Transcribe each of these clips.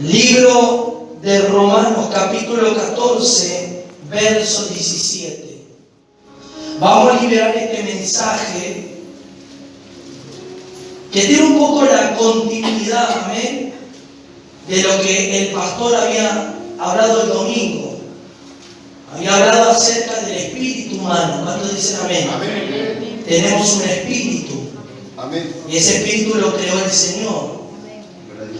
Libro de Romanos, capítulo 14, verso 17. Vamos a liberar este mensaje que tiene un poco la continuidad, amén, de lo que el pastor había hablado el domingo. Había hablado acerca del espíritu humano. ¿Cuántos dicen amén? Amén. Tenemos un espíritu. Amén. Y ese espíritu lo creó el Señor.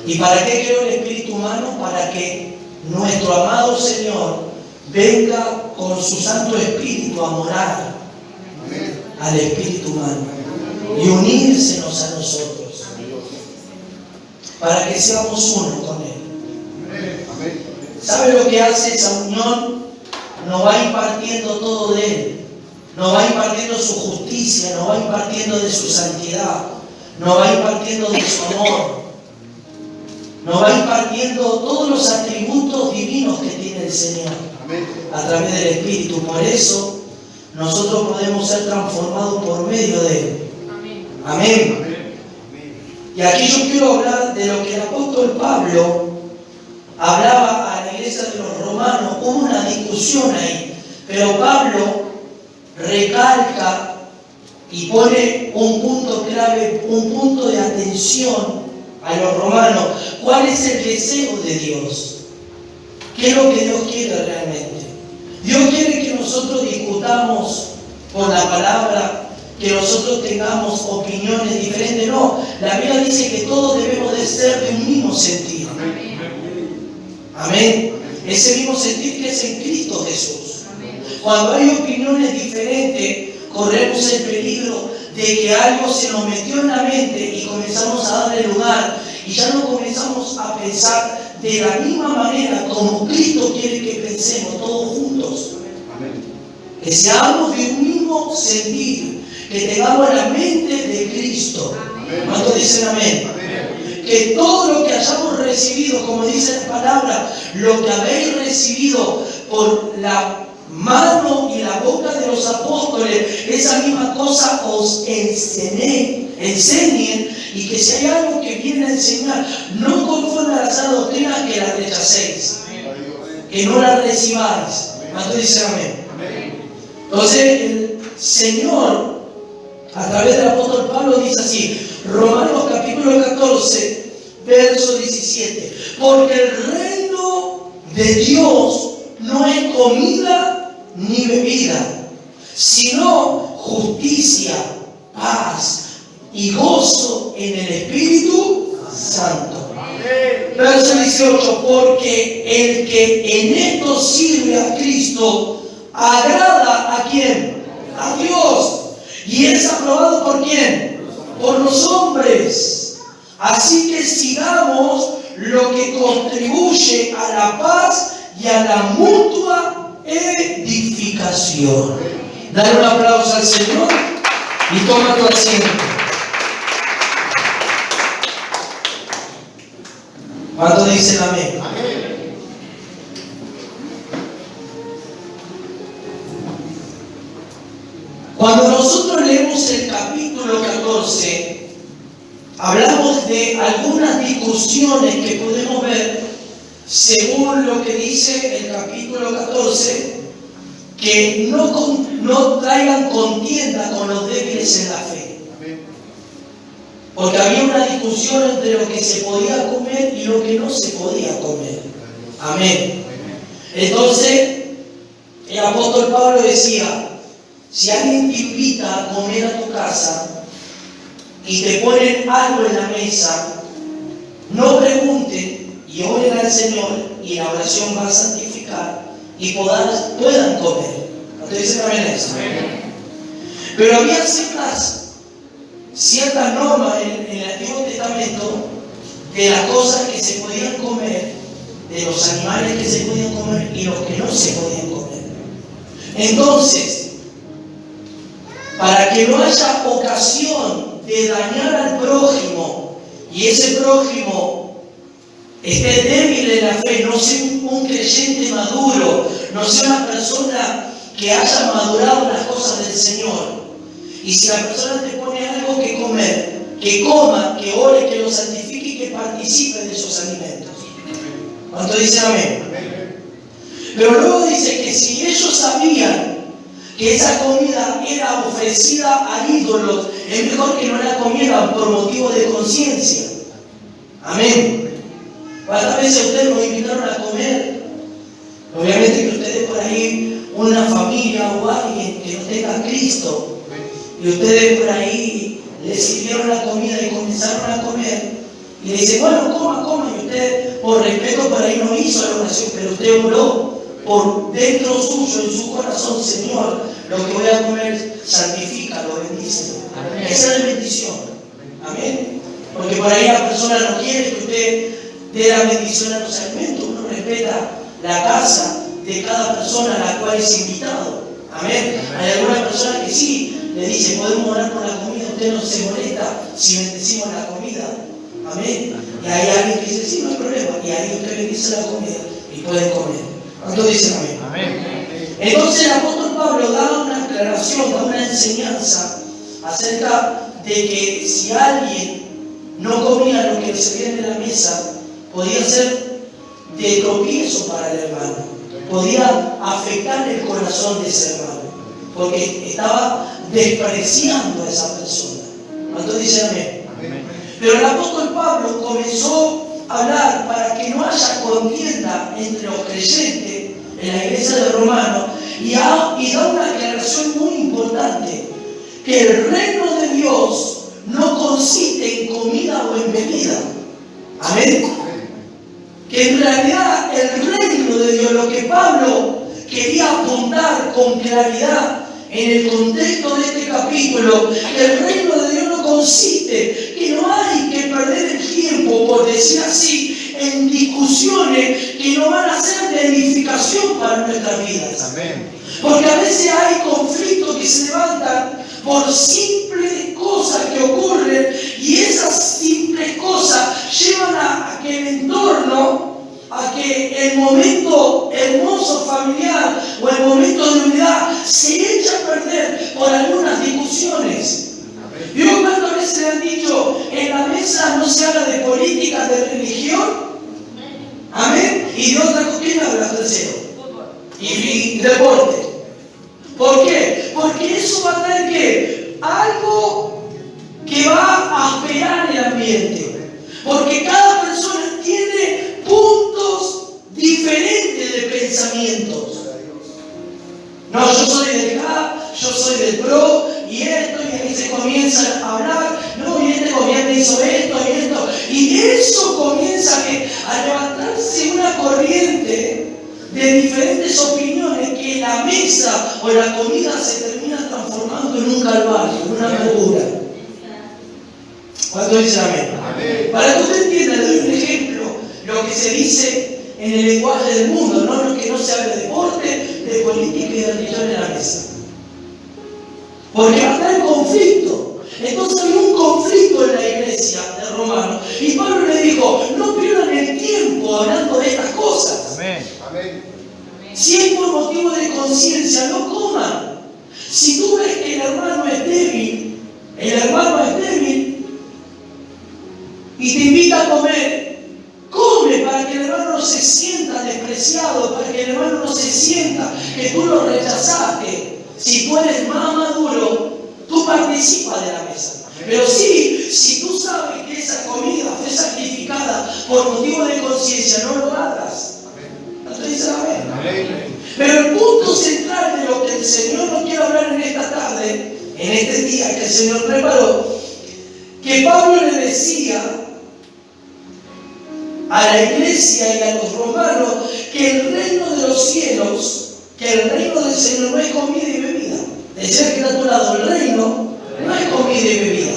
¿Y para qué creó el espíritu humano? Para que nuestro amado Señor venga con su Santo Espíritu a morar al espíritu humano y unírsenos a nosotros para que seamos uno con Él. ¿Sabe lo que hace esa unión? Nos va impartiendo todo de Él, nos va impartiendo su justicia, nos va impartiendo de su santidad, nos va impartiendo de su amor, nos va impartiendo todos los atributos divinos que tiene el Señor a través del Espíritu. Por eso nosotros podemos ser transformados por medio de Él. Amén. Y aquí yo quiero hablar de lo que el apóstol Pablo hablaba a la iglesia de los romanos. Hubo una discusión ahí, pero Pablo recalca y pone un punto clave, un punto de atención a los romanos. ¿Cuál es el deseo de Dios? ¿Qué es lo que Dios quiere realmente? Dios quiere que nosotros discutamos por la palabra, que nosotros tengamos opiniones diferentes. No, la Biblia dice que todos debemos de ser de un mismo sentir. Amén. Ese mismo sentir que es en Cristo Jesús. Cuando hay opiniones diferentes, corremos el peligro de que algo se nos metió en la mente y comenzamos a darle lugar y ya no comenzamos a pensar de la misma manera como Cristo quiere que pensemos todos juntos. Que seamos de un mismo sentir, que tengamos la mente de Cristo. ¿Cuántos dicen amén? Que todo lo que hayamos recibido, como dice la palabra, lo que habéis recibido por la mano y la boca de los apóstoles, esa misma cosa os enseñen, y que si hay algo que viene a enseñar, no conforme a las doctrinas, que la rechacéis, que no la recibáis. ¿Cuántos dicen amén? Entonces el Señor, a través del apóstol Pablo, dice así, Romanos capítulo 14, verso 17, porque el reino de Dios no es comida ni bebida, sino justicia, paz y gozo en el Espíritu Santo. Verso 18, porque el que en esto sirve a Cristo agrada ¿a quién? A Dios. ¿Y es aprobado por quién? Por los hombres. Así que sigamos lo que contribuye a la paz y a la mutua edificación. Dale un aplauso al Señor y toma tu asiento. ¿Cuántos dicen amén? Cuando nosotros leemos el capítulo 14, hablamos de algunas discusiones que podemos ver según lo que dice el capítulo 14, que no traigan contienda con los débiles en la fe. Porque había una discusión entre lo que se podía comer y lo que no se podía comer. Amén. Entonces, el apóstol Pablo decía, si alguien te invita a comer a tu casa y te ponen algo en la mesa, no pregunten y oren al Señor, y la oración va a santificar y puedan comer. ¿Ustedes dicen amén a eso? Pero había ciertas normas en el Antiguo Testamento de las cosas que se podían comer, de los animales que se podían comer y los que no se podían comer. Entonces, para que no haya ocasión de dañar al prójimo y ese prójimo esté débil en la fe, no sea un creyente maduro, no sea una persona que haya madurado las cosas del Señor. Y si la persona te pone algo que comer, que coma, que ore, que lo santifique y que participe de esos alimentos. ¿Cuánto dicen amén? Pero luego dice que si ellos sabían que esa comida era ofrecida a ídolos, es mejor que no la comieran por motivo de conciencia. Amén. ¿Cuántas veces ustedes nos invitaron a comer? Obviamente que ustedes por ahí, una familia o alguien que no tenga a Cristo, y ustedes por ahí les sirvieron la comida y comenzaron a comer, y le dicen, bueno, coma, y usted por respeto por ahí no hizo la oración, pero usted oró por dentro suyo, en su corazón, Señor, lo que voy a comer, santifícalo, bendícelo. Esa es la bendición. Amén. Porque por ahí la persona no quiere que usted dé la bendición a los alimentos. Uno respeta la casa de cada persona a la cual es invitado. Amén. Hay alguna persona que sí le dice, podemos orar por la comida, usted no se molesta si bendecimos la comida. Amén. Y hay alguien que dice, sí, no hay problema. Y ahí usted bendice la comida y puede comer. ¿Cuánto dicen amén? Amén? Entonces el apóstol Pablo da una aclaración, da una enseñanza acerca de que si alguien no comía lo que se veía en la mesa, podía ser de tropiezo para el hermano, podía afectar el corazón de ese hermano, porque estaba despreciando a esa persona. ¿Cuánto dicen amén? Amén? Pero el apóstol Pablo comenzó a hablar para que no haya contienda entre los creyentes en la iglesia de Romanos y da una aclaración muy importante, que el reino de Dios no consiste en comida o en bebida. Amén. Que en realidad el reino de Dios, lo que Pablo quería apuntar con claridad en el contexto de este capítulo, el reino de Dios no consiste, que no hay que perder el tiempo, por decir así, en discusiones que no van a ser de edificación para nuestras vidas. Amén. Porque a veces hay conflictos que se levantan por simples cosas que ocurren, y esas simples cosas llevan a que el entorno, a que el momento hermoso familiar o el momento de unidad se echa a perder por algunas discusiones. ¿Vio cuántas veces le han dicho, en la mesa no se habla de política, de religión? Amén. ¿Y de otra cosa quién habla tercero? Y deporte. ¿Por qué? Porque eso va a traer ¿qué? Algo que va a esperar el ambiente. Porque cada persona tiene puntos diferentes de pensamientos. No, yo soy del CAP, yo soy del PRO, y esto, y ahí se comienza a hablar, no, y este gobierno hizo esto, y esto, y de eso comienza a levantarse una corriente de diferentes opiniones, que la mesa o la comida se termina transformando en un calvario, en una amargura. ¿Cuánto dice amén? Amén? Para que usted entienda, le doy un ejemplo, lo que se dice en el lenguaje del mundo, no que no se hable de deporte, de política y de religión en la mesa. Porque va a estar en conflicto. Entonces hay un conflicto en la iglesia de Romanos. Y Pablo le dijo, no pierdan el tiempo hablando de estas cosas. Amén. Amén. Si es por motivo de conciencia, no coman. Si tú ves que el hermano es débil y te invita a comer, come para que el hermano no se sienta despreciado, para que el hermano no se sienta que tú lo rechazaste. Si tú eres más maduro, tú participas de la mesa. Pero sí, si tú sabes que esa comida fue sacrificada por motivo de conciencia, no lo hagas. Entonces, amén. Pero el punto central de lo que el Señor nos quiere hablar en esta tarde, en este día que el Señor preparó, que Pablo le decía a la iglesia y a los romanos que el reino de los cielos, que el reino del Señor no es comida y bebida. Decía que está a tu lado, el reino no es comida y bebida.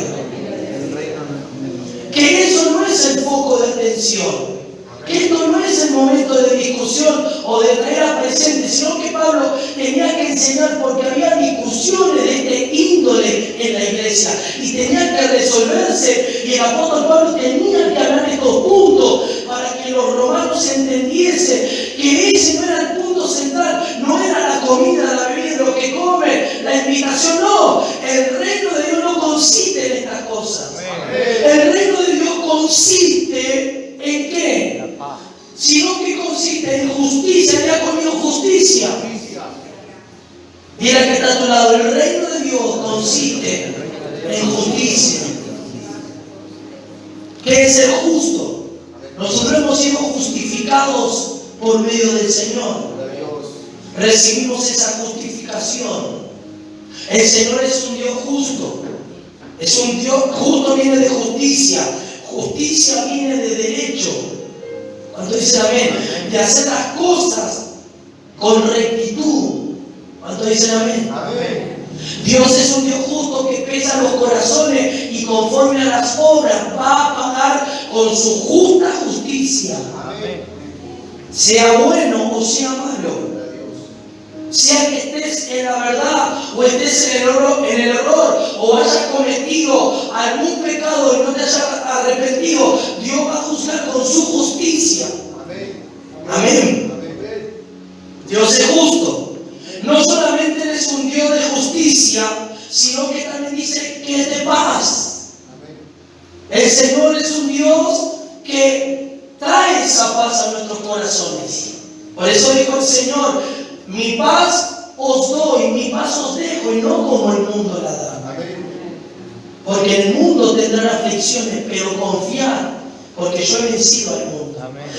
Que eso no es el foco de atención. Que esto no es el momento de discusión o de traer a presente, sino que Pablo tenía que enseñar, porque había discusiones de este índole en la iglesia y tenía que resolverse, y el apóstol Pablo tenía que hablar de estos puntos para que los romanos entendiesen que ese no era el punto central, no era la comida, la bebida, lo que come, la invitación, no. El reino de Dios no consiste en estas cosas. El reino de Dios consiste ¿en qué? sino que consiste en justicia. Ya conmigo, justicia. Mira que está a tu lado. El reino de Dios consiste en justicia. ¿Qué es ser justo? Nosotros hemos sido justificados por medio del Señor. Recibimos esa justificación. El Señor es un Dios justo. Es un Dios justo, viene de justicia. Justicia viene de derecho. Cuando dice amén, de hacer las cosas con rectitud. ¿Cuánto dicen amén? Amén? Dios es un Dios justo que pesa los corazones y conforme a las obras va a pagar con su justa justicia. Amén. Sea bueno o sea malo. Sea que estés en la verdad o estés en el error o hayas cometido algún pecado y no te hayas arrepentido, Dios va a juzgar con su justicia. Amén. Amén. Dios es justo. No solamente eres un Dios de justicia, sino que también dice que es de paz. El Señor es un Dios que trae esa paz a nuestros corazones. Por eso dijo el Señor: mi paz os doy, mi paz os dejo, y no como el mundo la da. Porque el mundo tendrá aflicciones, pero confiad, porque yo he vencido al mundo.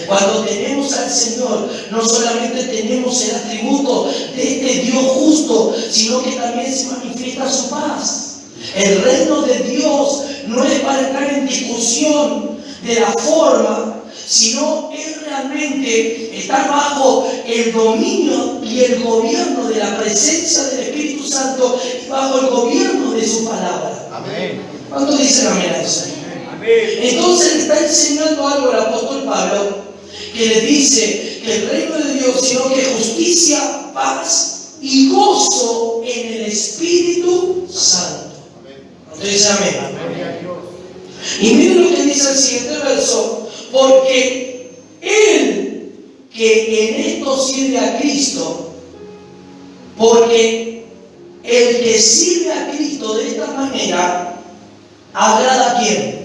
Cuando tenemos al Señor, no solamente tenemos el atributo de este Dios justo, sino que también se manifiesta su paz. El reino de Dios no es para entrar en discusión de la forma, sino es realmente estar bajo el dominio y el gobierno de la presencia del Espíritu Santo y bajo el gobierno de su palabra. Amén. ¿Cuántos dicen amén a eso? Entonces le está enseñando algo al apóstol Pablo, que le dice que el reino de Dios, sino que justicia, paz y gozo en el Espíritu Santo. Entonces, amén. Y miren lo que dice el siguiente verso: porque él que en esto sirve a Cristo, porque el que sirve a Cristo de esta manera agrada a quién?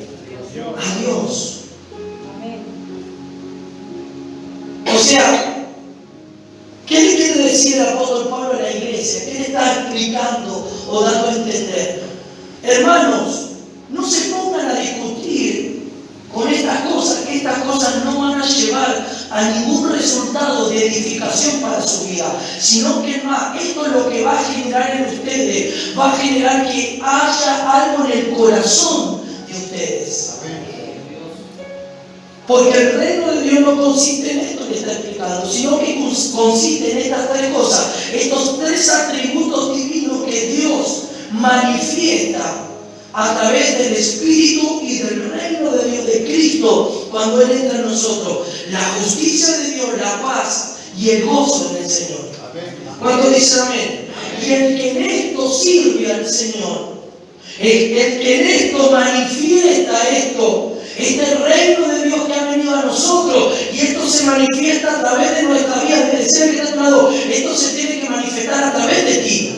A Dios. O sea, ¿qué le quiere decir el apóstol Pablo a la iglesia? ¿Qué le está explicando o dando a entender? Hermanos, no se pongan a discutir con estas cosas, que estas cosas no van a llevar a ningún resultado de edificación para su vida, sino que más, esto es lo que va a generar en ustedes, va a generar que haya algo en el corazón de ustedes. Porque el reino de Dios no consiste en esto que está explicando, sino que consiste en estas tres cosas, estos tres atributos divinos que Dios manifiesta a través del Espíritu y del reino de Dios de Cristo cuando Él entra en nosotros: la justicia de Dios, la paz y el gozo en el Señor. ¿Cuánto dice amén? Y el que en esto sirve al Señor, el que en esto manifiesta esto, este reino de Dios que ha venido a nosotros, y esto se manifiesta a través de nuestra vida, del ser que está a tu lado, esto se tiene que manifestar a través de ti.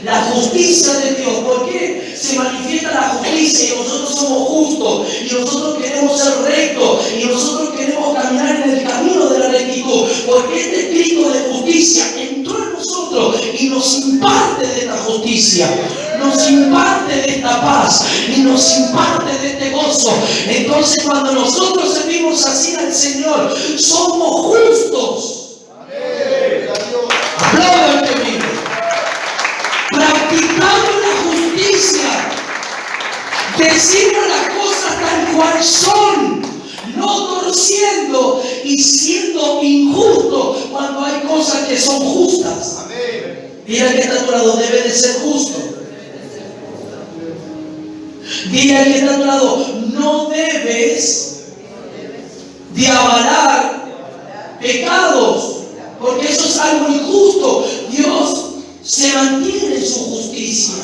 La justicia de Dios. ¿Por qué se manifiesta la justicia? Y nosotros somos justos, y nosotros queremos ser rectos, y nosotros queremos caminar en el camino de la rectitud, porque este espíritu de justicia entró en nosotros y nos imparte de esta justicia, nos imparte de esta paz y nos imparte de este gozo. Entonces, cuando nosotros servimos así al Señor, somos justos. Aplaudan conmigo. Practicando la justicia, decimos las cosas tal cual son, no torciendo y siendo injustos cuando hay cosas que son justas. Dile que está a tu lado: debe de ser justo. Dile que está a tu lado: no debes de avalar pecados, porque eso es algo injusto. Dios se mantiene en su justicia.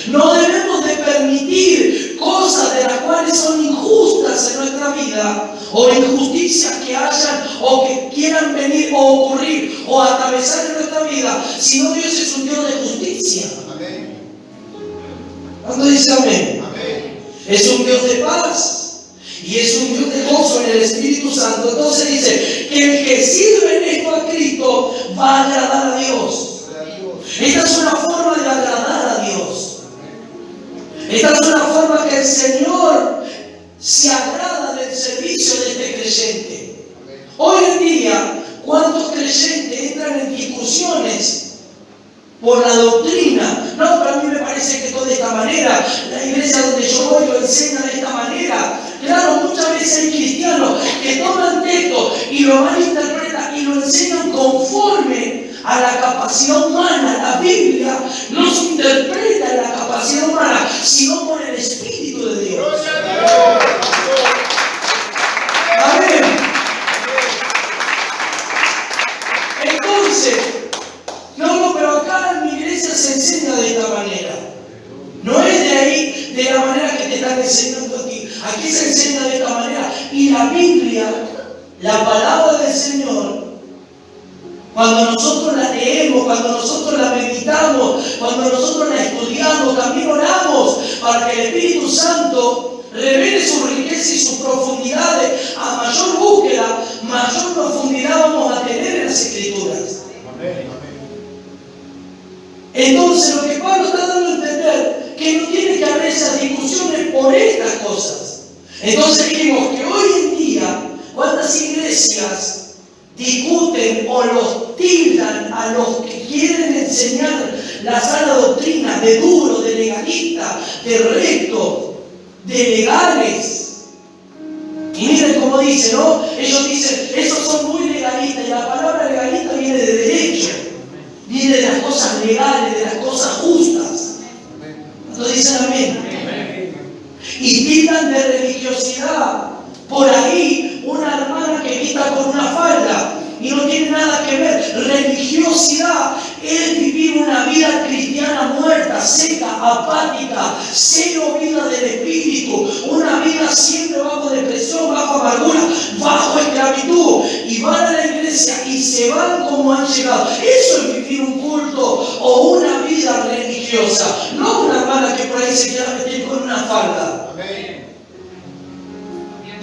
No debemos de permitir cosas de las cuales son injustas en nuestra vida, o injusticias que hayan o que quieran venir o ocurrir o atravesar en nuestra vida, sino Dios es un Dios de justicia. ¿Cuándo dice amén? Es un Dios de paz Y es un Dios de gozo en el Espíritu Santo. Entonces dice que el que sirve en esto a Cristo va a agradar a Dios. Esta es una forma de agradar a Dios. Esta es una forma que el Señor se agrada del servicio de este creyente. Hoy en día, ¿cuántos creyentes entran en discusiones por la doctrina? No, pero a mí me parece que todo de esta manera, la iglesia donde yo voy lo enseña de esta manera. Claro, muchas veces hay cristianos que toman texto y lo malinterpretan y lo enseñan conforme a la capacidad humana. La Biblia no se interpreta en la capacidad humana, sino por el Espíritu de Dios. Amén. Entonces, no, pero acá en mi iglesia se enseña de esta manera. No es de ahí, de la manera que te están enseñando aquí. Aquí se enseña de esta manera. Y la Biblia, la palabra del Señor, cuando nosotros la leemos, cuando nosotros la meditamos, cuando nosotros la estudiamos, también oramos para que el Espíritu Santo revele su riqueza y sus profundidades. A mayor búsqueda, mayor profundidad vamos a tener en las Escrituras. Entonces lo que Pablo está dando a entender, que no tiene que haber esas discusiones por estas cosas. Entonces dijimos que hoy en día, ¿cuántas iglesias discuten o los tildan a los que quieren enseñar la sana doctrina de duro, de legalista, de recto, de legales? Y miren cómo dice, ¿no? Ellos dicen, esos son muy legalistas, y la palabra legalista viene de derecho, viene de las cosas legales, de las cosas justas. Entonces dicen amén. Y tildan de religiosidad. Por ahí, una hermana que grita con una falda y no tiene nada que ver. Religiosidad es vivir una vida cristiana muerta, seca, apática, cero vida del espíritu, una vida siempre bajo depresión, bajo amargura, bajo esclavitud. Y van a la iglesia y se van como han llegado. Eso es vivir un culto o una vida religiosa. No una hermana que por ahí se quiera meter con una falda. Amén.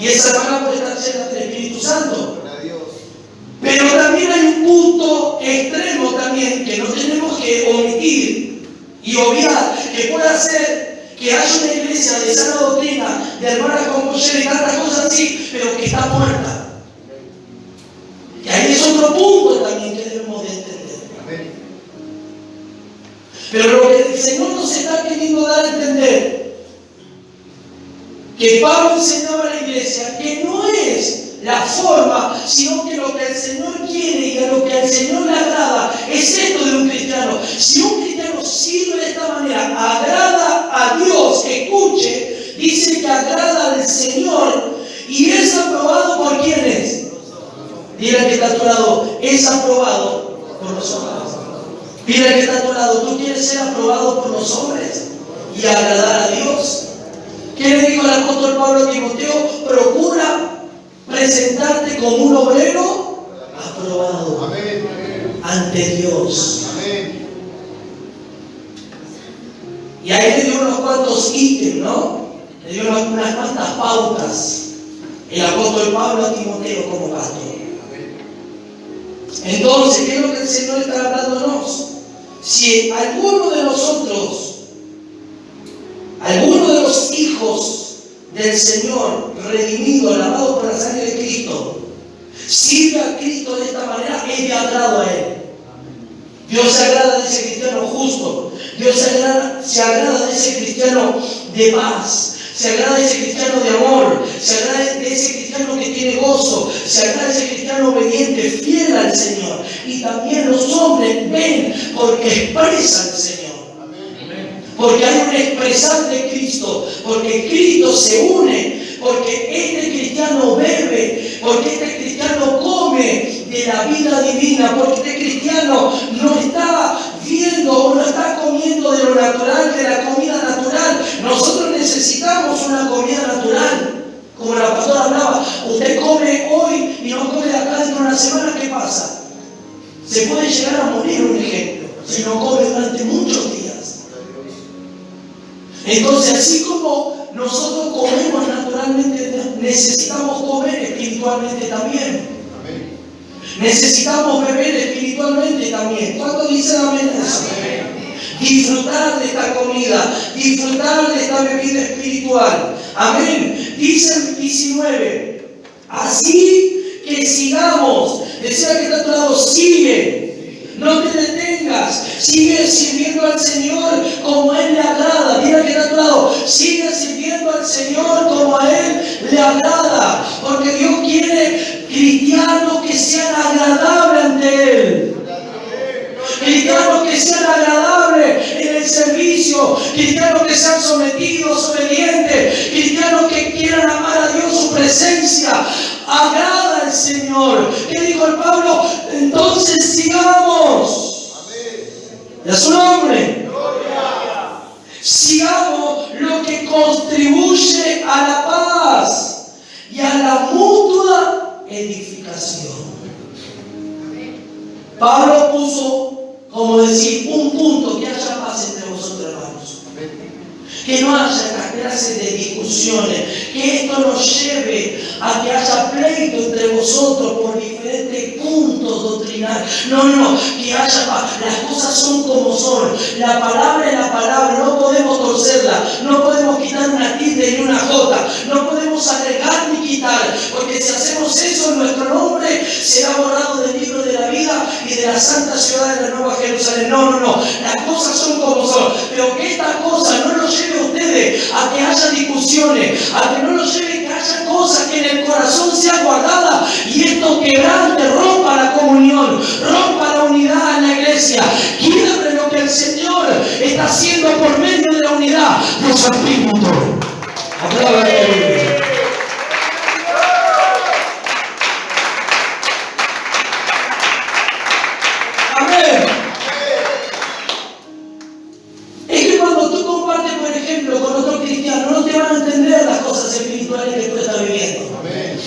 Y esa hermana puede estar llena del Espíritu Santo. Pero también hay un punto extremo también que no tenemos que omitir y obviar, que puede hacer que haya una iglesia de sana doctrina, de hermanas con mujeres y tantas cosas así, pero que está muerta. Y ahí es otro punto también que debemos de entender. Pero lo que el Señor nos está queriendo dar a entender, que Pablo enseñaba a la iglesia, que no es la forma, sino que lo que el Señor quiere y a lo que al Señor le agrada es esto de un cristiano. Si un cristiano sirve de esta manera, agrada a Dios, escuche, dice que agrada al Señor y es aprobado por quienes. Dile que está a tu lado, es aprobado por los hombres. Dile que está a tu lado, tú quieres ser aprobado por los hombres y agradar a Dios. ¿Qué le dijo el apóstol Pablo a Timoteo? Procura presentarte como un obrero aprobado. Amén. Ante Dios. Amén. Y ahí le dio unos cuantos ítems, ¿no? Le dio unas cuantas pautas el apóstol Pablo a Timoteo como pastor. Entonces, ¿qué es lo que el Señor está hablándonos? Si alguno de nosotros, alguno de los hijos del Señor, redimido, lavado por la sangre de Cristo, sirve a Cristo de esta manera, es de agrado a Él. Dios se agrada de ese cristiano justo, Dios se agrada de ese cristiano de paz, se agrada de ese cristiano de amor, se agrada de ese cristiano que tiene gozo, se agrada de ese cristiano obediente, fiel al Señor. Y también los hombres ven porque expresan al Señor. Porque hay un expresar de Cristo, porque Cristo se une, porque este cristiano bebe, porque este cristiano come de la vida divina, porque este cristiano no está viendo o no está comiendo de lo natural, de la comida natural. Nosotros necesitamos una comida natural, como la pastora hablaba. Usted come hoy y no come de acá dentro de una semana, ¿qué pasa? Se puede llegar a morir, un ejemplo, si no come durante muchos días. Entonces, así como nosotros comemos naturalmente, necesitamos comer espiritualmente también. Necesitamos beber espiritualmente también. ¿Cuánto dicen amén a eso? Disfrutar de esta comida, disfrutar de esta bebida espiritual. Amén. Dice el 19. Así que sigamos. Decía que está a tu lado, sigue. No te detengas. Sigue sirviendo al Señor como a Él le agrada. Mira que está a tu lado. Sigue sirviendo al Señor como a Él le agrada. Porque Dios quiere cristianos que sean agradables ante Él. Cristianos que sean agradables en el servicio, cristianos que sean sometidos, obedientes, cristianos que quieran amar a Dios, su presencia agrada al Señor. ¿Qué dijo el Pablo? Entonces sigamos. ¿Y a su nombre? Sigamos lo que contribuye a la paz y a la mutua edificación. Pablo puso, como decir, un punto: que haya paz entre vosotros, hermanos. Que no haya esta clase de discusiones, que esto nos lleve a que haya pleito entre vosotros por diferentes puntos doctrinales. No, que haya paz. Las cosas son como son. La palabra es la palabra, no podemos torcerla, no podemos quitar una tilde ni una jota, no podemos agregar ni quitar, porque si hacemos eso, nuestro nombre será borrado del libro de la vida y de la santa ciudad de la Nueva Jerusalén. No, las cosas son como son, pero que esta cosa no nos lleve a ustedes a que haya discusiones, a que no nos lleve a que haya cosas que en el corazón sean guardadas y esto quebrante, rompa la comunión, rompa la unidad en la iglesia, quiebre lo que el Señor está haciendo por medio de la unidad de su Espíritu. Aplaudan.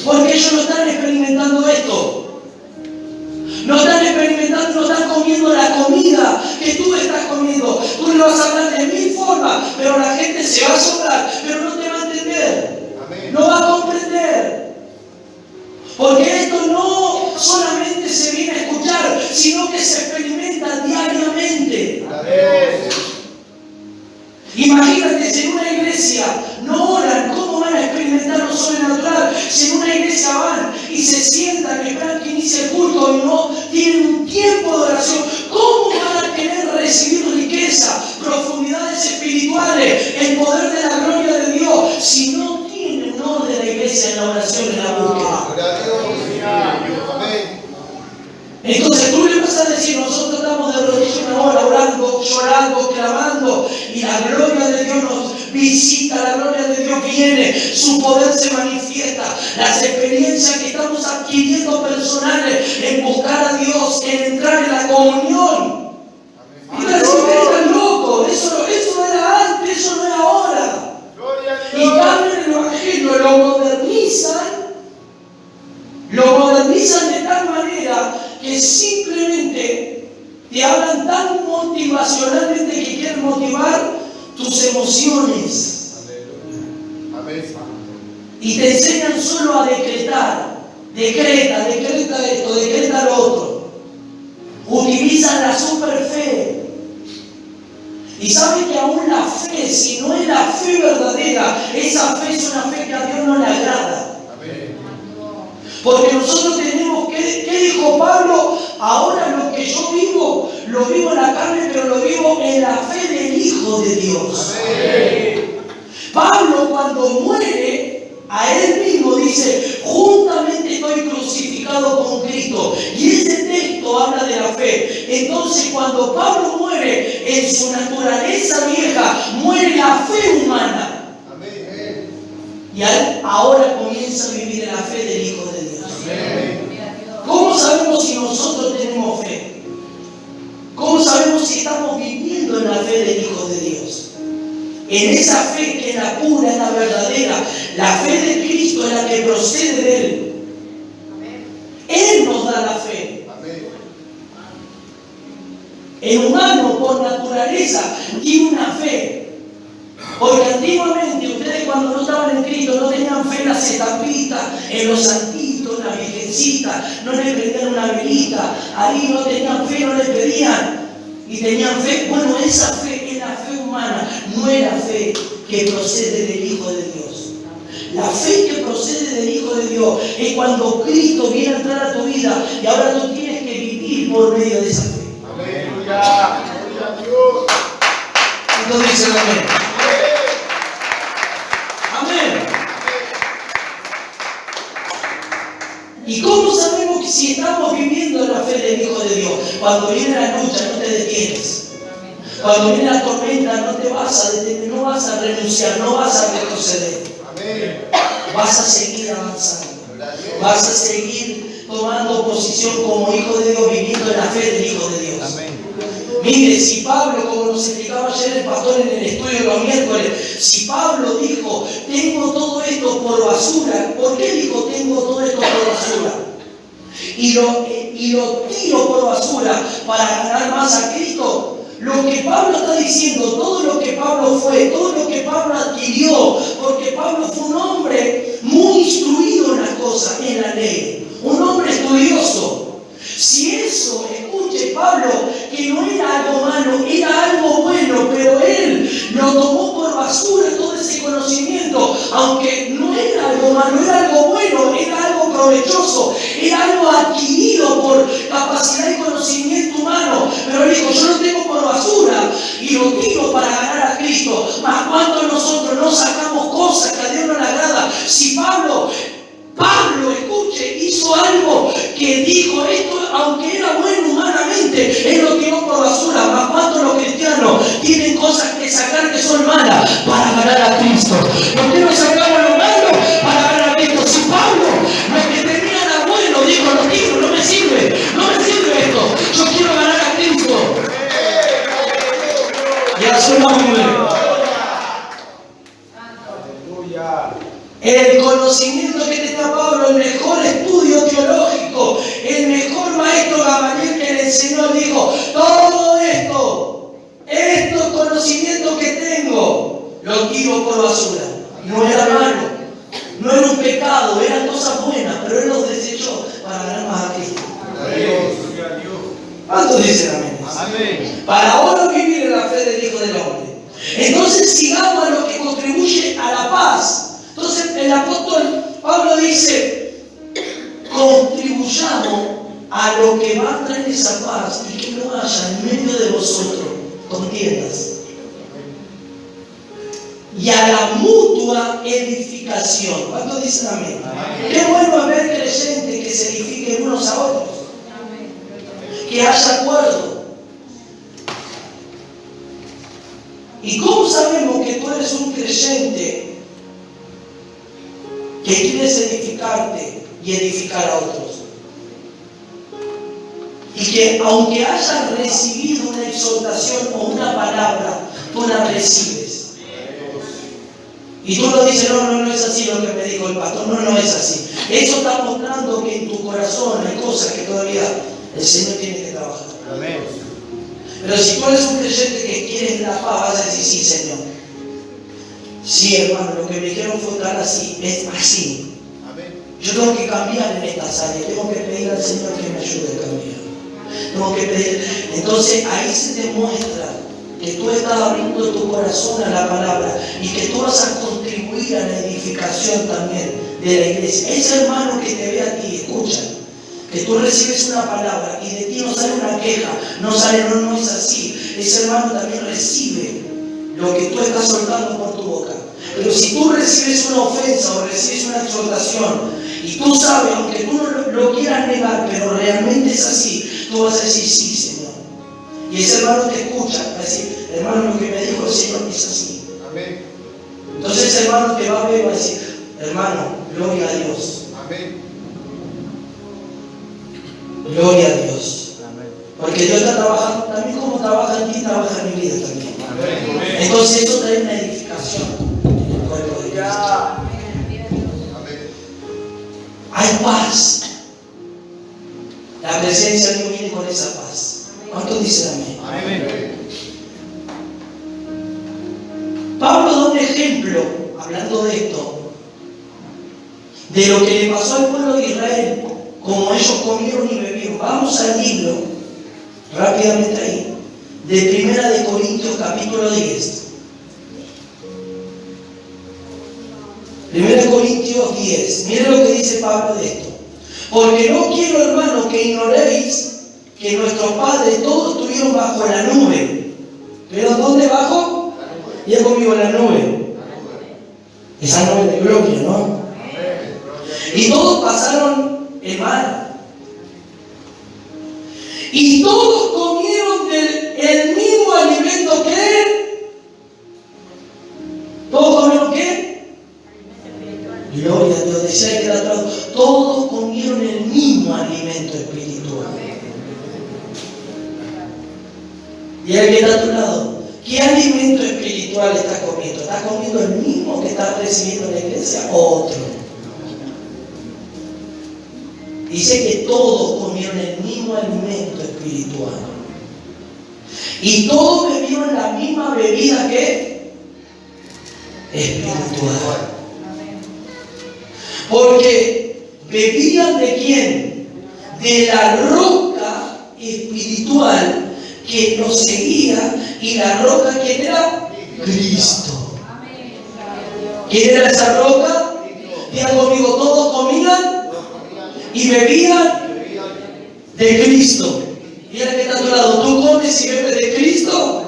Porque ellos no están experimentando esto. No están experimentando, no están comiendo la comida que tú estás comiendo. Tú le vas a hablar de mil formas, pero la gente se va a asombrar, pero no te va a entender. No va a comprender. Porque esto no solamente se viene a escuchar, sino que se experimenta diariamente. Imagínate, si en una iglesia no oran, ¿cómo van a experimentar lo sobrenatural? Si en una iglesia van y se sientan, esperan que inicie el culto y no tienen un tiempo de oración, ¿cómo van a querer recibir riqueza, profundidades espirituales, el poder de la gloria de Dios, si no tienen un orden de la iglesia en la oración, en la búsqueda? Entonces tú le vas a decir, nosotros estamos de rodillas una hora orando, llorando, clamando, y la gloria de Dios nos visita, la gloria de Dios viene, su poder se manifiesta, las experiencias que estamos adquiriendo personales en buscar a Dios, en entrar en la comunión. Y la gente está loco, eso no era antes, eso no era ahora. Y cambian el evangelio, lo modernizan de tal manera que simplemente te hablan tan motivacionalmente que quieren motivar tus emociones. Y te enseñan solo a decretar. Decreta esto, decreta lo otro. Utilizan la super fe. Y saben que aún la fe, si no es la fe verdadera, esa fe es una fe que a Dios no le agrada. Porque nosotros tenemos, ¿qué dijo Pablo? Ahora lo que yo vivo, lo vivo en la carne, pero lo vivo en la fe del Hijo de Dios. Amén. Pablo, cuando muere, a él mismo dice, juntamente estoy crucificado con Cristo. Y ese texto habla de la fe. Entonces, cuando Pablo muere, en su naturaleza vieja, muere la fe humana. Y ahora comienza a vivir en la fe del Hijo de Dios. ¿Cómo sabemos si nosotros tenemos fe? ¿Cómo sabemos si estamos viviendo en la fe del Hijo de Dios? En esa fe que es la pura, es la verdadera. La fe de Cristo es la que procede de Él. Él nos da la fe. El humano por naturaleza tiene una fe. Porque antiguamente ustedes cuando no estaban en Cristo no tenían fe en las estampitas, en los santitos, en la virgencita, no le prendían una velita, ahí no tenían fe, no le pedían y tenían fe. Bueno, esa fe es la fe humana, no es la fe que procede del Hijo de Dios. La fe que procede del Hijo de Dios es cuando Cristo viene a entrar a tu vida y ahora tú tienes que vivir por medio de esa fe. Aleluya. Gloria a Dios. Entonces dicen amén. Amén. ¿Y cómo sabemos que si estamos viviendo la fe del Hijo de Dios? Cuando viene la lucha no te detienes. Cuando viene la tormenta no te vas a detener, no vas a renunciar, no vas a retroceder. Amén. Vas a seguir avanzando. Vas a seguir tomando posición como hijo de Dios, viviendo en la fe del Hijo de Dios. Amén. Mire, si Pablo, como nos explicaba ayer el pastor en el estudio de los miércoles, si Pablo dijo, tengo todo esto por basura, ¿por qué dijo, tengo todo esto por basura? Y lo tiro por basura para ganar más a Cristo. Lo que Pablo está diciendo, todo lo que Pablo fue, todo lo que Pablo adquirió, porque Pablo fue un hombre muy instruido en las cosas, en la ley, un hombre estudioso. Si eso, escuche Pablo, que no era algo malo, era algo bueno, pero él lo tomó por basura todo ese conocimiento, aunque no era algo malo, era algo bueno, era algo provechoso, era algo adquirido por capacidad y conocimiento humano, pero él dijo, yo lo tengo por basura y lo tiro para ganar a Cristo. Mas cuando nosotros no sacamos cosas que a Dios no le agrada, si Pablo, escuche, hizo algo que dijo esto, aunque era bueno humanamente, él lo tiró por basura. Más cuando los cristianos tienen cosas que sacar que son malas para ganar a Cristo. ¿Por qué no sacamos lo malo para ganar a Cristo? Si Pablo, lo que tenía era bueno, dijo, lo tiro, no me sirve esto, yo quiero ganar a Cristo. Ya suena muy bien. El conocimiento que tenía Pablo, el mejor estudio teológico, el mejor maestro Gamaliel que le enseñó, dijo, todo estos conocimientos que tengo, los tiro por basura. No era malo, no era un pecado, eran cosas buenas, pero él los desechó para ganar más a Cristo. ¿Cuántos dicen amén? Amén. Para ahora vivir en la fe del Hijo del Hombre. Entonces sigamos a lo que contribuye a la paz. Entonces el apóstol Pablo dice, contribuyamos a lo que va a traer esa paz y que no haya en medio de vosotros contiendas. Y a la mutua edificación. ¿Cuántos dicen amén? Amén. Qué bueno ver creyentes que se edifiquen unos a otros. Amén. Que haya acuerdo. ¿Y cómo sabemos que tú eres un creyente que quieres edificarte y edificar a otros? Y que aunque hayas recibido una exhortación o una palabra, tú la recibes. Y tú no dices, no es así lo que me dijo el pastor, no es así. Eso está mostrando que en tu corazón hay cosas que todavía el Señor tiene que trabajar. Amén. Pero si tú eres un creyente que quieres la paz, vas a decir, sí, Señor. Sí, hermano, lo que me dijeron fue tal así, es así. Amén. Yo tengo que cambiar en estas áreas, tengo que pedir al Señor que me ayude a cambiar. Tengo que pedir. Entonces ahí se demuestra que tú estás abriendo tu corazón a la palabra y que tú vas a contribuir a la edificación también de la iglesia. Ese hermano que te ve a ti, escucha, que tú recibes una palabra y de ti no sale una queja, no es así. Ese hermano también recibe lo que tú estás soltando por tu boca. Pero si tú recibes una ofensa o recibes una exhortación y tú sabes, aunque tú no lo quieras negar, pero realmente es así, tú vas a decir, sí, Señor. Y ese hermano te escucha, va a decir, hermano, lo que me dijo el Señor es así. Amén. Entonces ese hermano te va a ver y va a decir, hermano, gloria a Dios. Amén. Gloria a Dios. Amén. Porque Dios está trabajando también como trabaja en ti, trabaja en mi vida también. Amén. Entonces eso trae una edificación en el cuerpo de Cristo. Amén. Hay paz. La presencia de Dios viene con esa paz. ¿Cuántos dicen amén? Amén. Pablo, ¿dónde ejemplo, hablando de esto, de lo que le pasó al pueblo de Israel, como ellos comieron y bebieron. Vamos al libro, rápidamente ahí, de 1 Corintios capítulo 10. 1 Corintios 10. Miren lo que dice Pablo de esto. Porque no quiero, hermanos, que ignoréis que nuestros padres todos estuvieron bajo la nube. ¿Pero dónde bajo? Y es conmigo la nube. Esa nube de gloria, ¿no? Y todos pasaron el mar. Y todos comieron el mismo alimento que... ¿Todos comieron qué? Gloria a Dios, decía que era todo. Todos comieron el mismo alimento espiritual. Y el que está a tu lado, ¿qué alimento espiritual estás comiendo? ¿Estás comiendo el mismo que estás recibiendo en la iglesia o otro? Dice que todos comieron el mismo alimento espiritual. Y todos bebieron la misma bebida que espiritual. Porque bebían ¿de quién? De la roca espiritual que nos seguía. Y la roca, ¿quién era? Cristo. ¿Quién era esa roca? Digan conmigo, todos comían y bebían de Cristo. Mira que está a tu lado, ¿tú comes y bebes de Cristo?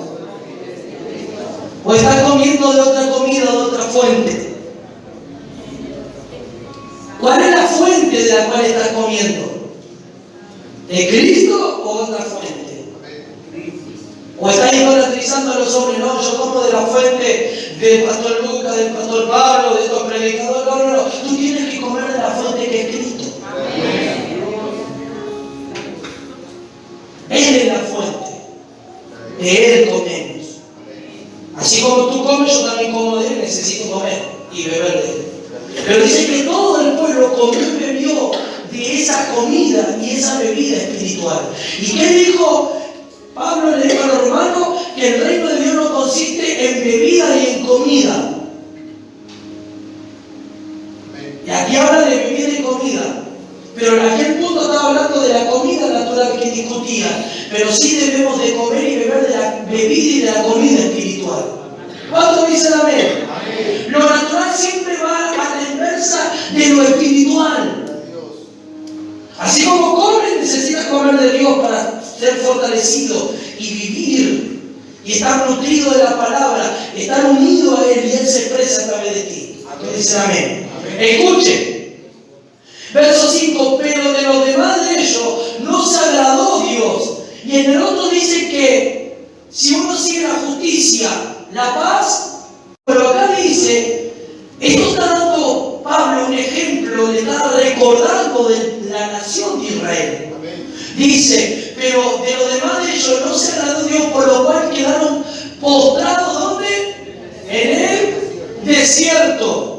¿O estás comiendo de otra comida, de otra fuente? ¿Cuál es la fuente de la cual estás comiendo? ¿De Cristo o otra fuente? ¿O estás idolatrizando a los hombres? No, yo como de la fuente del pastor Lucas, del pastor Pablo, de estos predicadores. No, no, no. Tú tienes que comer de la fuente que es Cristo. Él es la fuente. De Él comemos. Así como tú comes, yo también como de Él. Necesito comer y beber de Él. Pero dice que todo el pueblo comió y bebió de esa comida y esa bebida espiritual. ¿Y qué dijo Pablo le dijo a los romanos? Que el reino de Dios no consiste en bebida y en comida. Y aquí habla de bebida y comida. Pero en aquel punto estaba hablando de la comida natural que discutían. Pero sí debemos de comer y beber de la bebida y de la comida espiritual. ¿Cuántos dicen amén? Amén. Lo natural siempre va a la inversa de lo espiritual. Así como comes, necesitas comer de Dios para ser fortalecido y vivir y estar nutrido de la palabra, estar unido a Él y Él se expresa a través de ti. ¿Cuántos dicen amén? Amén. Escuche. Verso 5, pero de los demás de ellos no se agradó Dios. Y en el otro dice que si uno sigue la justicia, la paz, pero acá dice, esto está dando Pablo un ejemplo, le está recordando de la nación de Israel. Dice, pero de los demás de ellos no se agradó Dios, por lo cual quedaron postrados, ¿dónde? En el desierto.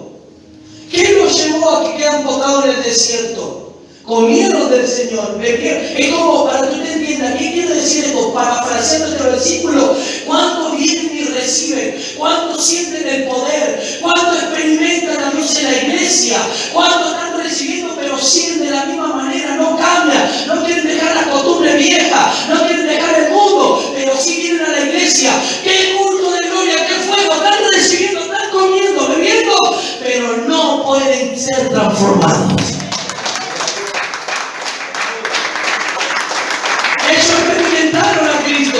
¿Qué los llevó a que quedan postrados en el desierto? Comieron del Señor, bebieron. Es como para que usted entienda, ¿qué quiere decir esto? Parafraseando este versículo, ¿cuántos vienen y reciben? ¿Cuántos sienten el poder? ¿Cuántos experimentan a Dios en la iglesia? ¿Cuántos están recibiendo pero siguen de la misma manera? No cambian, no quieren dejar las costumbres viejas, no quieren dejar el mundo, pero sí vienen a la iglesia. ¡Qué culto de gloria, qué fuego! Están recibiendo, están comiendo, bebiendo, pero no pueden ser transformados. Experimentaron a Cristo,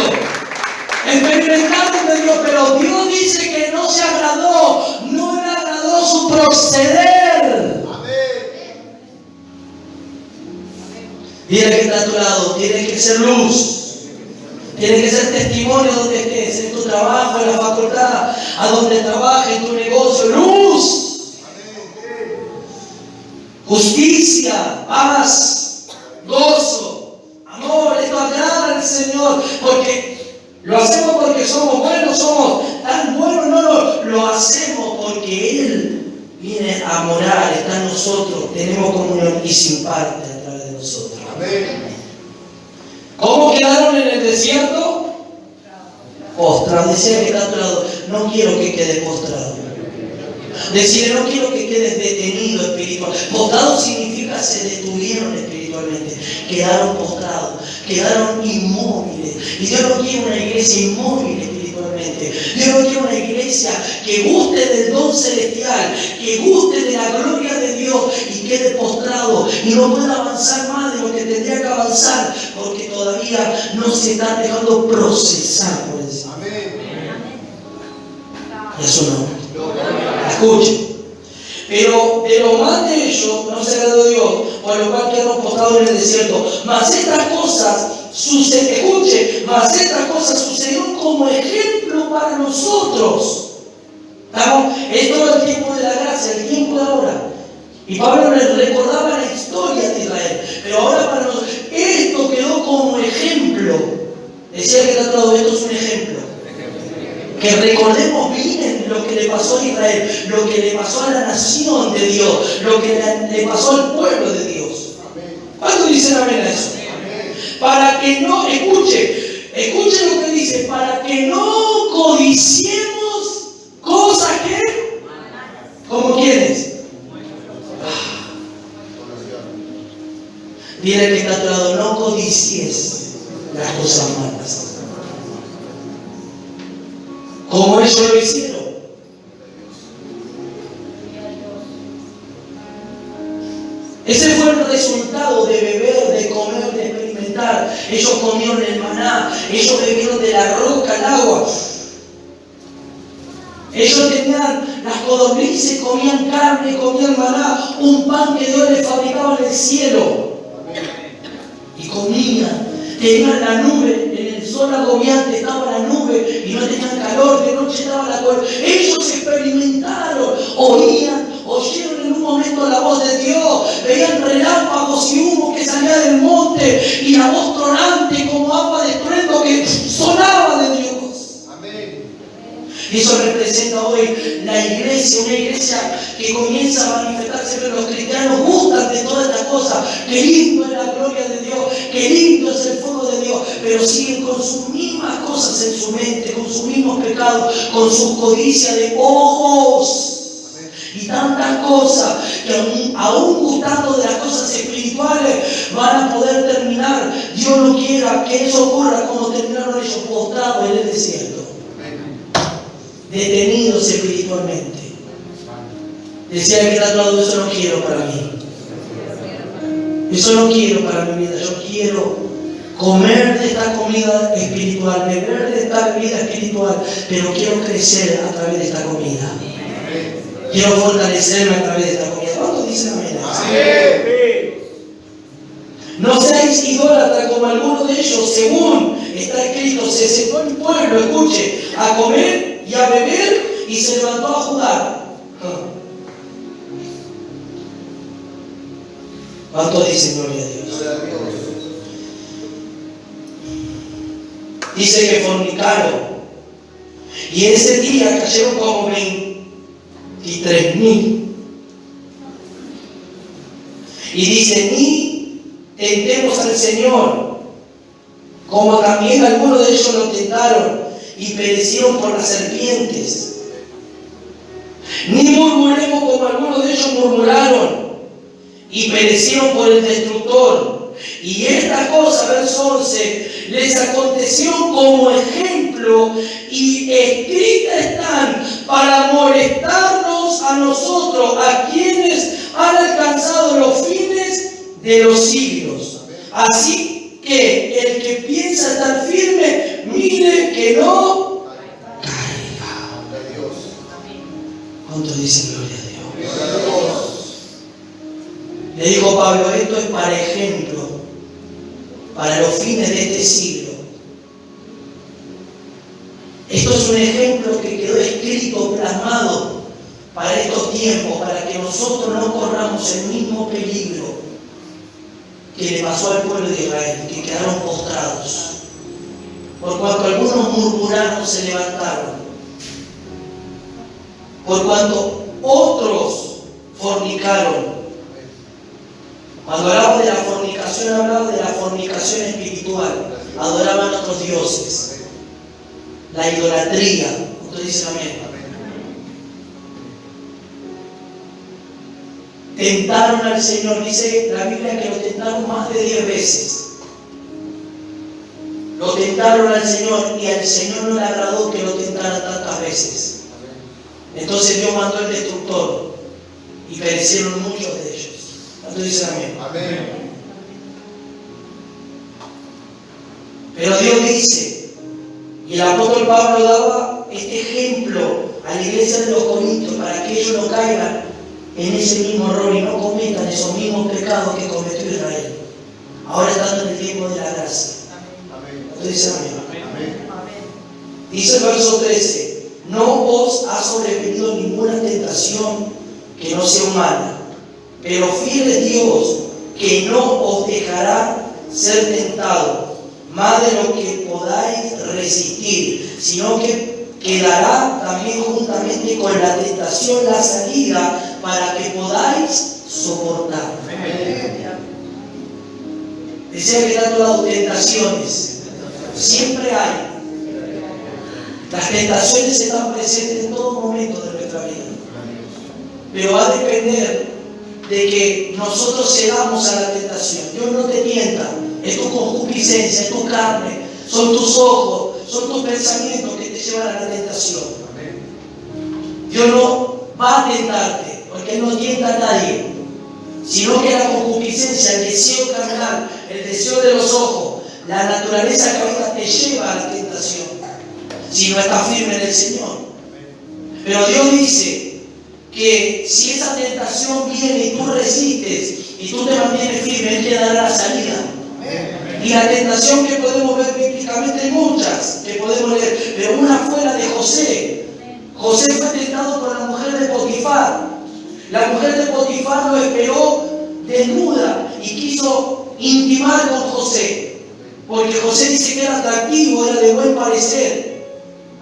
experimentaron de Dios, pero Dios dice que no se agradó, no le agradó su proceder. Dile que está a tu lado, tienes que ser luz, tienes que ser testimonio donde estés, en tu trabajo, en la facultad, a donde trabajes, en tu negocio, luz, justicia, paz, gozo. Amor, esto agrada al Señor, porque lo hacemos porque somos buenos, somos tan buenos, no, lo hacemos porque Él viene a morar, está en nosotros, tenemos comunión y se imparte a través de nosotros. Amén. ¿Cómo quedaron en el desierto? Postrados. Decía que está a tu lado, no quiero que quede postrado. Decirle, no quiero que quedes detenido espiritual. Postrado significa se detuvieron espiritualmente, quedaron postrados, quedaron inmóviles. Y Dios no quiere una iglesia inmóvil espiritualmente. Dios no quiere una iglesia que guste del don celestial, que guste de la gloria de Dios y quede postrado y no pueda avanzar más de lo que tendría que avanzar, porque todavía no se están dejando procesar por el Señor. Eso no. Escuchen. Pero de lo más de ellos no se agradó Dios, por lo cual quedaron postrados en el desierto. Mas estas cosas sucedieron como ejemplo para nosotros. ¿Estamos? Es todo el tiempo de la gracia, el tiempo de ahora. Y Pablo les recordaba la historia de Israel. Pero ahora para nosotros, esto quedó como ejemplo. Decía que tratado esto es un ejemplo. Que recordemos bien lo que le pasó a Israel, lo que le pasó a la nación de Dios, lo que le pasó al pueblo de Dios. ¿Cuántos dicen amén a eso? Para que no, escuchen lo que dice, para que no codiciemos cosas que, ¿como quiénes? Dile que está a tu lado, no codicies las cosas malas. Como ellos lo hicieron. Ese fue el resultado de beber, de comer, de experimentar. Ellos comieron el maná, ellos bebieron de la roca el agua. Ellos tenían las codornices, comían carne, comían maná, un pan que Dios les fabricaba en el cielo. Y comían. Tenían la nube, en el sol agobiante estaba la nube y no tenían calor, de noche estaba la calor. Ellos experimentaron, oyeron en un momento la voz de Dios, veían relámpagos y humo que salía del monte y la voz tronante como agua de estruendo que sonaba de Dios. Y eso representa hoy la iglesia, una iglesia que comienza a manifestarse, pero los cristianos gustan de todas estas cosas. Qué lindo es la gloria de Dios, qué lindo es el fuego de Dios, pero siguen con sus mismas cosas en su mente, con sus mismos pecados, con sus codicias de ojos. Y tantas cosas que aún gustando de las cosas espirituales van a poder terminar. Dios no quiera que eso ocurra como terminaron ellos postrados en el desierto. Detenidos espiritualmente. Decía que está todo eso no quiero para mí. Eso no quiero para mi vida. Yo quiero comer de esta comida espiritual, beber de esta bebida espiritual, pero quiero crecer a través de esta comida. Quiero fortalecerme a través de esta comida. ¿Cuántos dicen amén? No seáis idólatras como algunos de ellos, según está escrito, se sentó el pueblo, escuche, a comer y a beber y se levantó a jugar. ¿Cuántos dicen gloria a Dios? Dice que fornicaron y en ese día cayeron como 23,000. Y dice, ni tentemos al Señor, como también algunos de ellos lo tentaron y perecieron por las serpientes. Ni murmuremos como algunos de ellos murmuraron y perecieron por el destructor. Y esta cosa, verso 11, les aconteció como ejemplo y escritas están para molestarnos a nosotros, a quienes han alcanzado los fines de los siglos. Así que el que piensa estar firme, mire que no caiga. ¿Cuántos dicen gloria a Dios? Le dijo Pablo, esto es para ejemplo, para los fines de este siglo. Esto es un ejemplo que quedó escrito, plasmado para estos tiempos, para que nosotros no corramos el mismo peligro que le pasó al pueblo de Israel, que quedaron postrados. Por cuanto algunos murmuraron, se levantaron. Por cuanto otros fornicaron. Cuando hablaba de la fornicación, hablaba de la fornicación espiritual. Adoraban a otros dioses. La idolatría. Ustedes dicen amén. tentaron al Señor. Dice la Biblia que lo tentaron más de 10 veces. Lo tentaron al Señor y al Señor no le agradó que lo tentaran tantas veces. Entonces Dios mandó el destructor y perecieron muchos de ellos. ¿Cuántos dicen amén? Amén. Pero Dios dice, y el apóstol Pablo daba este ejemplo a la iglesia de los Corintios para que ellos no caigan en ese mismo error y no cometan esos mismos pecados que cometió Israel. Ahora estando en el tiempo de la gracia. ¿Cuántos dicen amén? Dice el verso 13, no os ha sobrevenido ninguna tentación que no sea humana, pero fiel es Dios, que no os dejará ser tentado más de lo que podáis resistir, sino que quedará también juntamente con la tentación la salida para que podáis soportar. Decía que tanto las tentaciones siempre hay. Las tentaciones están presentes en todo momento de nuestra vida. Pero va a depender de que nosotros cedamos a la tentación. Dios no te tienta. Es tu concupiscencia, es tu carne, son tus ojos, son tus pensamientos que te llevan a la tentación. Dios no va a tentarte, porque Él no tienta a nadie, sino que la concupiscencia, el deseo carnal, el deseo de los ojos, la naturaleza caída te lleva a la tentación, si no estás firme en el Señor. Pero Dios dice que si esa tentación viene y tú resistes y tú te mantienes firme, Él te dará la salida. Y la tentación que podemos ver bíblicamente hay muchas que podemos leer, pero una fue la de José. José fue tentado por la mujer de Potifar. La mujer de Potifar lo esperó desnuda y quiso intimar con José, porque José dice que era atractivo, era de buen parecer.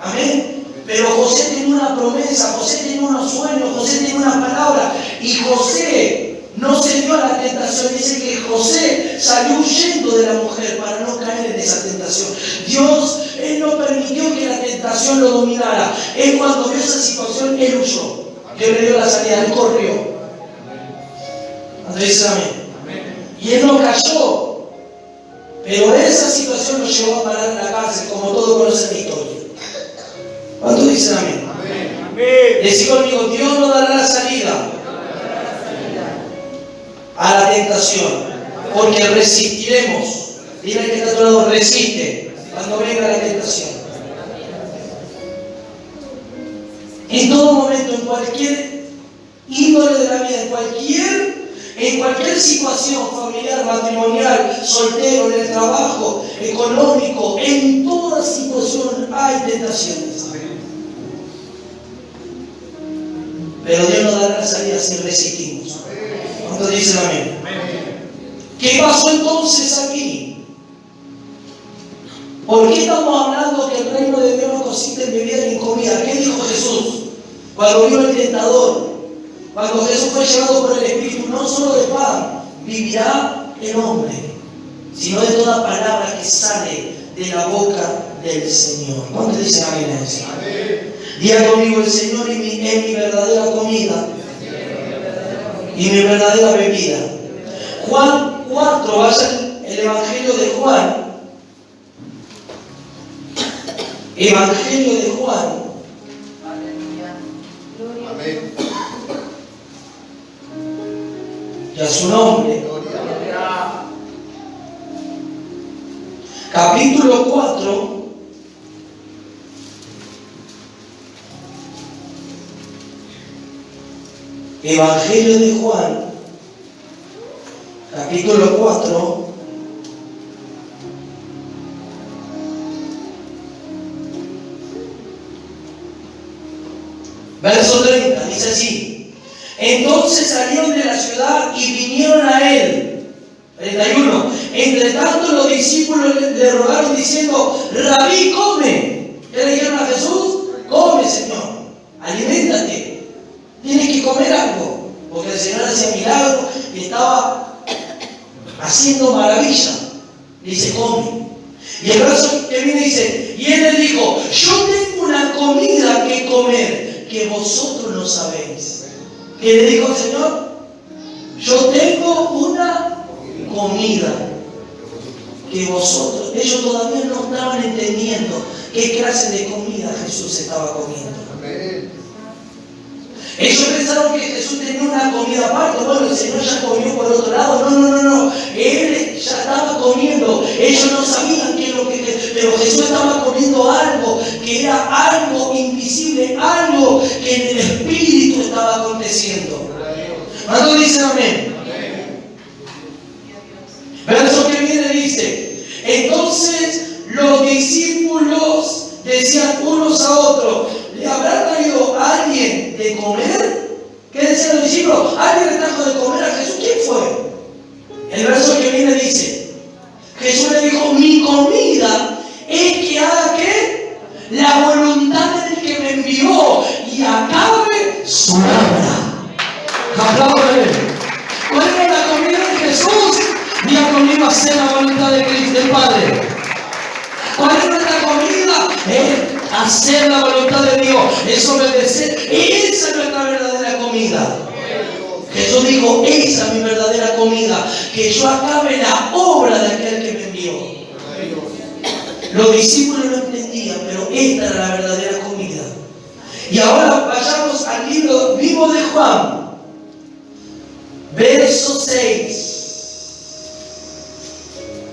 Amén. Pero José tenía una promesa, José tenía unos sueños, José tenía una palabra, y José no se dio a la tentación. Dice que José salió huyendo de la mujer para no caer en esa tentación. Dios, Él no permitió que la tentación lo dominara. Él, cuando vio esa situación, Él huyó. Dios le dio la salida, Él corrió. Entonces, amén. Y Él no cayó. Pero esa situación lo llevó a parar en la cárcel, como todos conocen la historia. ¿Cuántos dicen amén? Decí conmigo, Dios nos dará la salida a la tentación, porque resistiremos. Dile que está a tu lado, resiste cuando venga la tentación. En todo momento, en cualquier índole de la vida, en cualquier situación familiar, matrimonial, soltero, en el trabajo, económico, en toda situación hay tentaciones. Pero Dios nos dará la salida si resistimos. ¿Cuántos dicen amén? ¿Qué pasó entonces aquí? ¿Por qué estamos hablando que el reino de Dios no consiste en bebida ni en comida? ¿Qué dijo Jesús? Cuando vino el tentador, cuando Jesús fue llevado por el Espíritu, no solo de pan vivirá el hombre, sino de toda palabra que sale de la boca del Señor. ¿Cuántos dicen amén a eso? Diga conmigo, el Señor es mi verdadera comida y mi verdadera bebida. Juan 4, vaya el Evangelio de Juan. Evangelio de Juan. Amén. Y a su nombre. Capítulo 4. Evangelio de Juan, capítulo 4, verso 30, dice así: entonces salieron de la ciudad y vinieron a él. 31. Entre tanto los discípulos le rogaron diciendo: Rabí, come. ¿Qué le dijeron a Jesús? Come, Señor, aliméntate. Tienes que comer algo, porque el Señor hacía milagros y estaba haciendo maravilla. Dice, come. Y el verso que viene dice, y él le dijo: yo tengo una comida que comer que vosotros no sabéis. ¿Qué le dijo el Señor? yo tengo una comida que vosotros, ellos todavía no estaban entendiendo qué clase de comida Jesús estaba comiendo. Ellos pensaron que Jesús tenía una comida aparte. Bueno, el Señor ya comió por otro lado. No. Él ya estaba comiendo. Ellos no sabían qué es lo que... Pero Jesús estaba comiendo algo que era algo invisible, algo que en el Espíritu estaba aconteciendo. ¿Cuántos dicen amén? Verso que viene dice: entonces los discípulos decían unos a otros: ¿le habrá traído alguien de comer? ¿Qué decían los discípulos? ¿Alguien le trajo de comer a Jesús? ¿Quién fue? El verso que viene dice: Jesús le dijo: mi comida es que haga ¿qué? La voluntad del que me envió y acabe su obra. Apláudale. ¿Cuál era la comida de Jesús? Diga conmigo: hacer la voluntad de Cristo, del Padre. ¿Cuál es nuestra comida? Hacer la voluntad de Dios, es obedecer. Esa es nuestra verdadera comida. Jesús dijo: esa es mi verdadera comida, que yo acabe la obra de aquel que me envió. Los discípulos no entendían, pero esta era la verdadera comida. Y ahora vayamos al libro vivo de Juan, verso 6.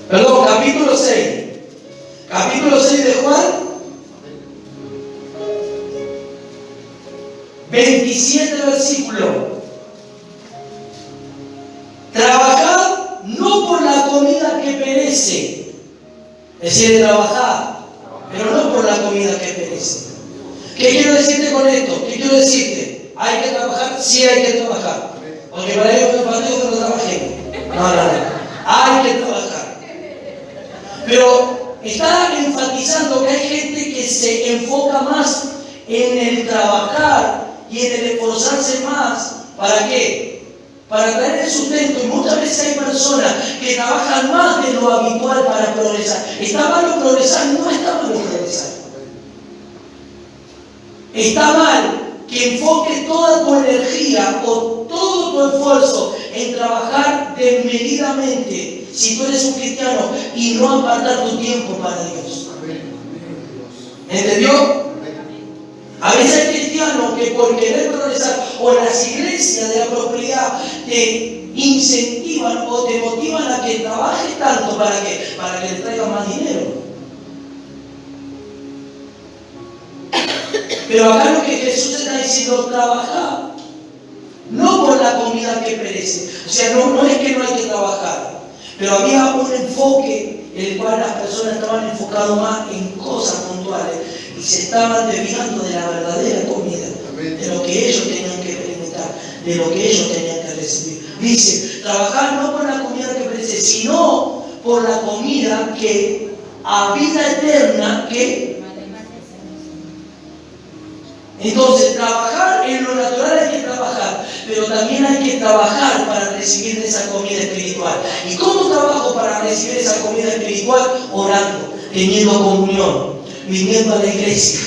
Perdón, capítulo 6. Capítulo 6 de Juan, 27 versículo. Trabajad no por la comida que perece, es decir, trabajar, pero no por la comida que perece. ¿Qué quiero decirte con esto? ¿Qué quiero decirte? ¿Hay que trabajar? Sí, hay que trabajar. Porque para ellos me partido que no trabajemos. No. Hay que trabajar. Pero está enfatizando que hay gente que se enfoca más en el trabajar y en el esforzarse más. ¿Para qué? Para traer el sustento. Y muchas veces hay personas que trabajan más de lo habitual para progresar. ¿Está malo progresar? No está malo progresar. Está mal que enfoques toda tu energía o todo tu esfuerzo en trabajar desmedidamente, si tú eres un cristiano, y no apartar tu tiempo para Dios. ¿Entendió? A veces hay cristianos que por querer progresar, o las iglesias de la prosperidad te incentivan o te motivan a que trabajes tanto para que le traigan más dinero. Pero acá lo que Jesús está diciendo: trabajar no por la comida que perece. O sea, no es que no hay que trabajar, pero había un enfoque en el cual las personas estaban enfocadas más en cosas puntuales y se estaban desviando de la verdadera comida, de lo que ellos tenían que experimentar, de lo que ellos tenían que recibir. Dice: trabajar no por la comida que perece, sino por la comida que a vida eterna que... Entonces, trabajar en lo natural hay que trabajar, pero también hay que trabajar para recibir esa comida espiritual. ¿Y cómo trabajo para recibir esa comida espiritual? Orando, teniendo comunión, viniendo a la iglesia,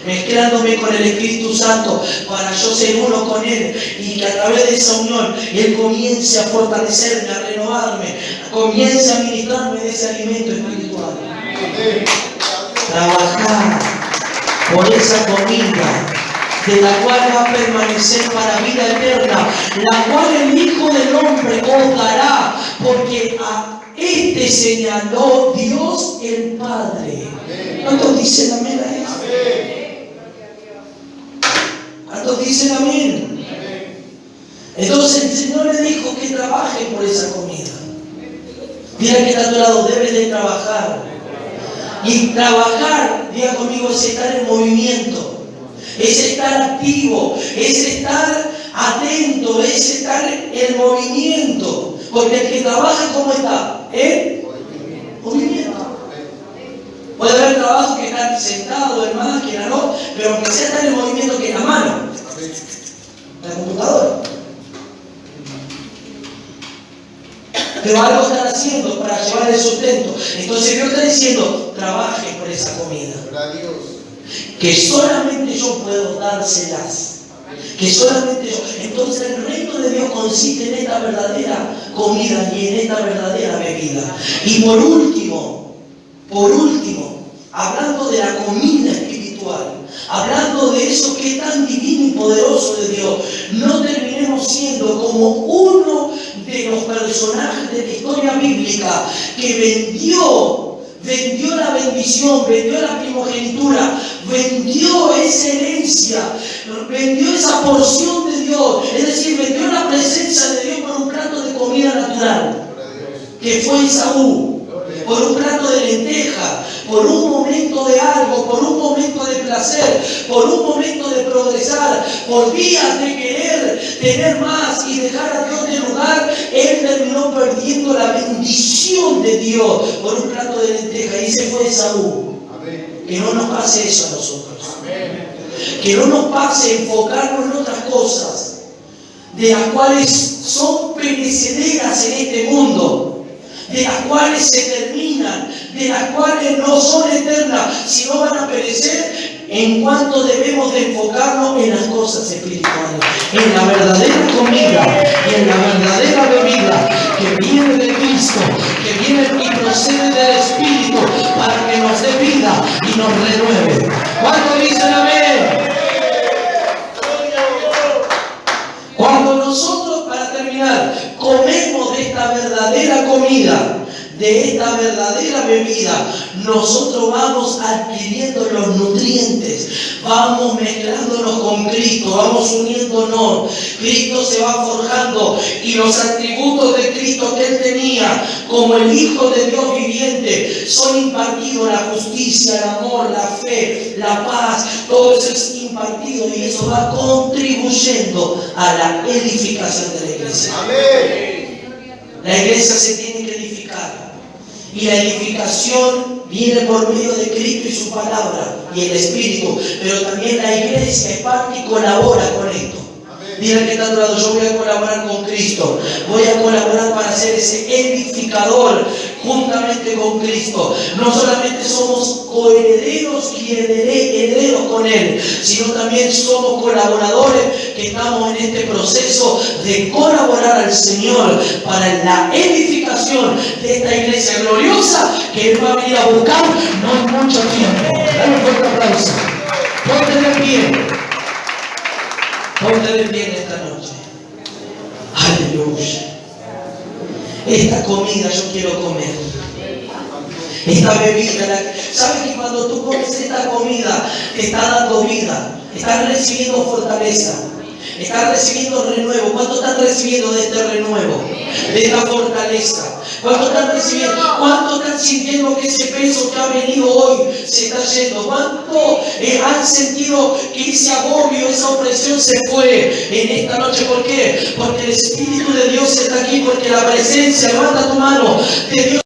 mezclándome con el Espíritu Santo para yo ser uno con Él, y que a través de esa unión Él comience a fortalecerme, a renovarme, comience a ministrarme de ese alimento espiritual. Trabajar por esa comida de la cual va a permanecer para vida eterna, la cual el Hijo del Hombre os dará, porque a este señaló Dios el Padre. ¿Cuántos dicen amén a eso? ¿Cuántos dicen amén? Entonces el Señor le dijo que trabajen por esa comida. Diga que está a tu lado: debes de trabajar. Y trabajar, diga conmigo, es estar en movimiento, es estar activo, es estar atento, es estar en movimiento. Porque el que trabaja, ¿cómo está? ¿En movimiento. Puede haber trabajo que está sentado en máquina, ¿no? Pero aunque sea estar en movimiento, que es la mano, la computadora. Pero algo están haciendo para llevar el sustento. Entonces Dios está diciendo: trabaje por esa comida, que solamente yo puedo dárselas. Que solamente yo. Entonces el reino de Dios consiste en esta verdadera comida y en esta verdadera bebida. Y por último, hablando de la comida espiritual, hablando de eso que es tan divino y poderoso de Dios, no terminemos siendo como uno de los personajes de la historia bíblica que vendió la bendición, vendió la primogenitura, vendió esa herencia, vendió esa porción de Dios, es decir, vendió la presencia de Dios por un plato de comida natural, que fue Esaú. Por un plato de lenteja, por un momento de algo, por un momento de placer, por un momento de progresar, por días de querer tener más y dejar a Dios de lugar, él terminó perdiendo la bendición de Dios por un plato de lenteja. Y ese fue Esaú. Que no nos pase eso a nosotros. Que no nos pase enfocarnos en otras cosas, de las cuales son perecederas en este mundo, de las cuales se terminan, de las cuales no son eternas, sino van a perecer, en cuanto debemos de enfocarnos en las cosas espirituales, en la verdadera comida y en la verdadera bebida que viene de Cristo, que viene y procede del Espíritu para que nos dé vida y nos renueve. ¿Cuántos dicen amén? Cuando nosotros, para terminar, comemos de esta verdadera comida, de esta verdadera bebida, nosotros vamos adquiriendo los nutrientes, vamos mezclándonos con Cristo, vamos uniéndonos. Cristo se va forjando y los atributos de Cristo que Él tenía como el Hijo de Dios viviente son impartidos: la justicia, el amor, la fe, la paz, todo eso es impartido y eso va contribuyendo a la edificación de la iglesia. Amén. La iglesia se tiene que edificar. Y la edificación viene por medio de Cristo y su palabra y el Espíritu. Pero también la iglesia es parte y colabora con esto. Dile que está a tu lado: yo voy a colaborar con Cristo. Voy a colaborar para ser ese edificador juntamente con Cristo. No solamente somos coherederos y herederos con Él, sino también somos colaboradores que estamos en este proceso de colaborar al Señor para la edificación de esta iglesia gloriosa que Él va a venir a buscar no en mucho tiempo. Dale un fuerte aplauso. Ponte de pie. Ponte de pie en esta noche. Aleluya. Esta comida yo quiero comer. Esta bebida. ¿Sabes que cuando tú comes esta comida te está dando vida? Estás recibiendo fortaleza. Estás recibiendo renuevo. ¿Cuánto están recibiendo de este renuevo? De esta fortaleza. ¿Cuánto están recibiendo? ¿Cuánto están sintiendo que ese peso que ha venido hoy se está yendo? ¿Cuánto han sentido que ese agobio, esa opresión se fue en esta noche? ¿Por qué? Porque el Espíritu de Dios está aquí, porque la presencia, levanta tu mano, de Dios